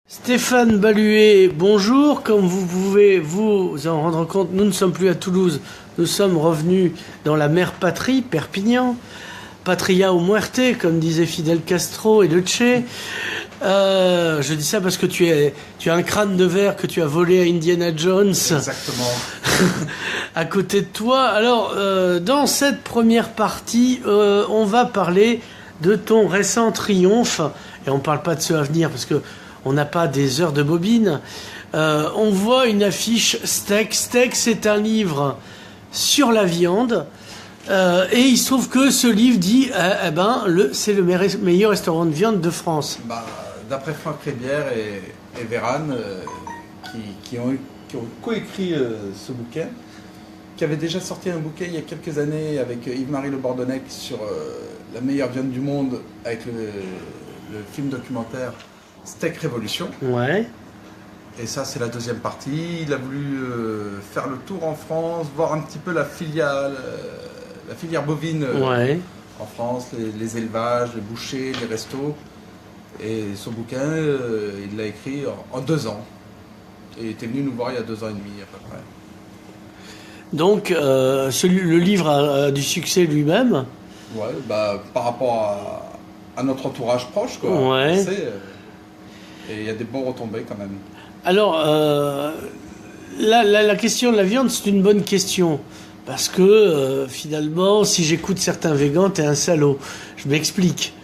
Stéphane Baluet, bonjour. Comme vous pouvez vous en rendre compte, nous ne sommes plus à Toulouse. Nous sommes revenus dans la mère patrie, Perpignan. Patria o muerte, comme disait Fidel Castro et le Che. Je dis ça parce que tu as un crâne de verre que tu as volé à Indiana Jones. Exactement. À côté de toi. Alors, dans cette première partie, on va parler de ton récent triomphe. Et on ne parle pas de ceux à venir parce que on n'a pas des heures de bobine. On voit une affiche Steak. Steak, c'est un livre sur la viande. Et il se trouve que ce livre dit, c'est le meilleur restaurant de viande de France. D'après Franck Ribière et Vérane, qui ont coécrit ce bouquin, qui avait déjà sorti un bouquin il y a quelques années avec Yves-Marie Le Bordonnec sur la meilleure viande du monde, avec le film documentaire Steak Révolution. Ouais. Et ça, c'est la deuxième partie. Il a voulu faire le tour en France, voir un petit peu la filière bovine en France, les élevages, les bouchers, les restos. Et son bouquin, il l'a écrit en 2 ans. Et il était venu nous voir il y a 2 ans et demi à peu près. Donc, le livre a du succès lui-même. Ouais, par rapport à notre entourage proche, quoi. Ouais. Et il y a des bons retombées quand même. Alors, la question de la viande, c'est une bonne question. Parce que, finalement, si j'écoute certains végans, t'es un salaud. Je m'explique.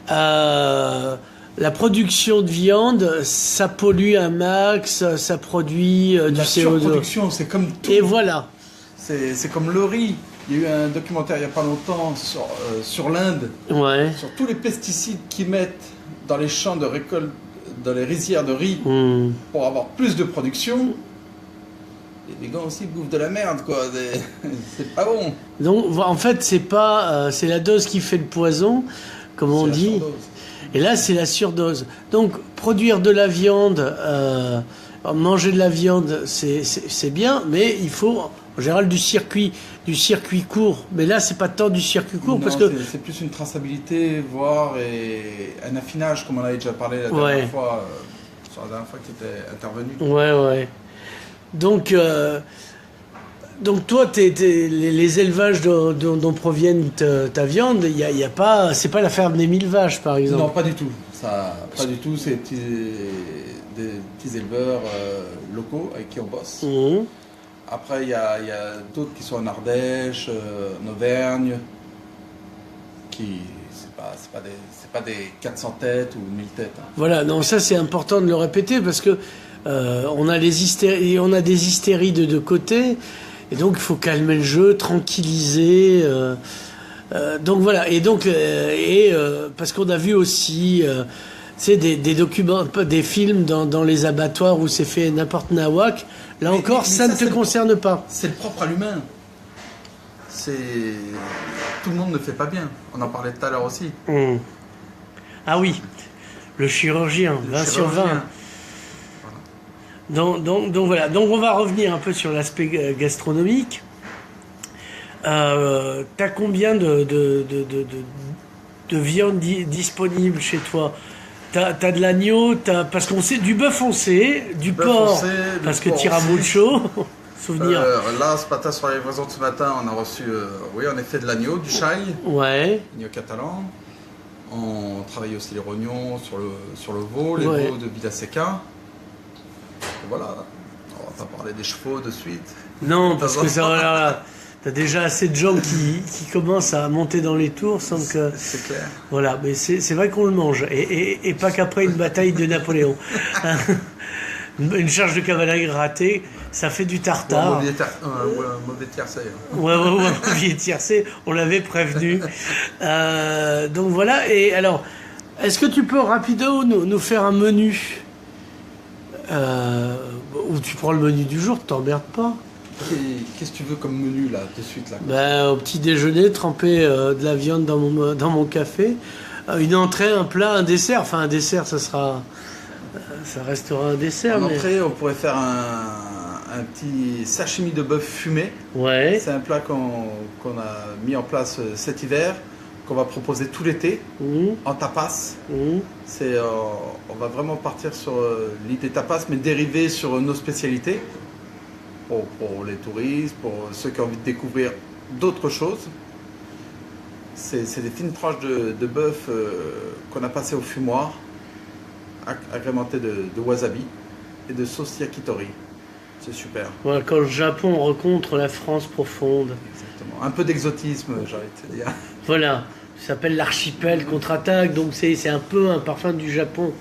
La production de viande, ça pollue un max, ça produit du CO2. La surproduction, c'est comme tout. Et voilà. C'est comme le riz. Il y a eu un documentaire il n'y a pas longtemps sur l'Inde, sur tous les pesticides qu'ils mettent dans les champs de récolte, dans les rizières de riz, pour avoir plus de production. Les végans aussi bouffent de la merde, quoi. C'est pas bon. Donc, en fait, c'est la dose qui fait le poison, comme on dit. Et là, c'est la surdose. Donc, produire de la viande, manger de la viande, c'est bien, mais il faut, en général, du circuit court. Mais là, c'est pas tant du circuit court, parce que c'est plus une traçabilité, voire et un affinage, comme on avait déjà parlé la dernière fois, sur la dernière fois que tu étais intervenu. Ouais. Donc toi, les élevages dont proviennent ta viande, y a pas, c'est pas la ferme des 1000 vaches, par exemple. Non, pas du tout. Pas du tout. C'est des petits éleveurs locaux avec qui on bosse. Mmh. Après, il y a d'autres qui sont en Ardèche, en Auvergne, qui c'est pas des 400 têtes ou 1000 têtes. Hein. Voilà, non, ça c'est important de le répéter parce que on a des hystéries de deux côtés, et donc il faut calmer le jeu, tranquilliser. Donc voilà, et donc parce qu'on a vu aussi des documents, des films dans les abattoirs où c'est fait n'importe nawak. Là encore, ça ne te concerne pas. C'est le propre à l'humain. Tout le monde ne fait pas bien. On en parlait tout à l'heure aussi. Ah oui, le chirurgien, 20 sur 20. Donc voilà, donc on va revenir un peu sur l'aspect gastronomique. T'as combien de viande disponible chez toi? T'as de l'agneau, parce qu'on sait, du bœuf on sait, du porc, parce que tira mucho, souvenir. Là, ce matin, sur la livraison de ce matin, on a reçu, en effet, de l'agneau, du chai, agneau catalan. On travaille aussi les rognons sur le veau, les veaux de Villaseca. Voilà, on va pas parler des chevaux de suite. Non, parce que ça, t'as déjà assez de gens qui commencent à monter dans les tours sans que... C'est clair. Voilà, mais c'est vrai qu'on le mange. Et pas qu'après une bataille de Napoléon. Une charge de cavalerie ratée, ça fait du tartare. Un mauvais tiercé. Un mauvais tiercé, on l'avait prévenu. Donc voilà, et alors, est-ce que tu peux rapido nous faire un menu où tu prends le menu du jour, t'emmerdes pas? Qu'est-ce que tu veux comme menu là, de suite là? Au petit déjeuner, tremper de la viande dans mon café, une entrée, un plat, un dessert. Enfin, un dessert, ça restera un dessert. Entrée, on pourrait faire un petit sashimi de bœuf fumé. Ouais. C'est un plat qu'on a mis en place cet hiver. qu'on va proposer tout l'été en tapas. On va vraiment partir sur l'idée tapas, mais dérivé sur nos spécialités pour les touristes, pour ceux qui ont envie de découvrir d'autres choses. C'est des fines tranches de bœuf qu'on a passées au fumoir, agrémentées de wasabi et de sauce yakitori. C'est super. Voilà, quand le Japon rencontre la France profonde. Exactement. Un peu d'exotisme, j'ai envie de te dire. Voilà, ça s'appelle l'archipel contre-attaque, donc c'est un peu un parfum du Japon.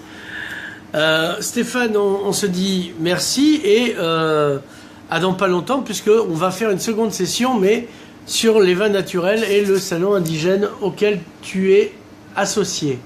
Stéphane, on se dit merci et à dans pas longtemps, puisqu'on va faire une seconde session, mais sur les vins naturels et le salon indigène auquel tu es associé.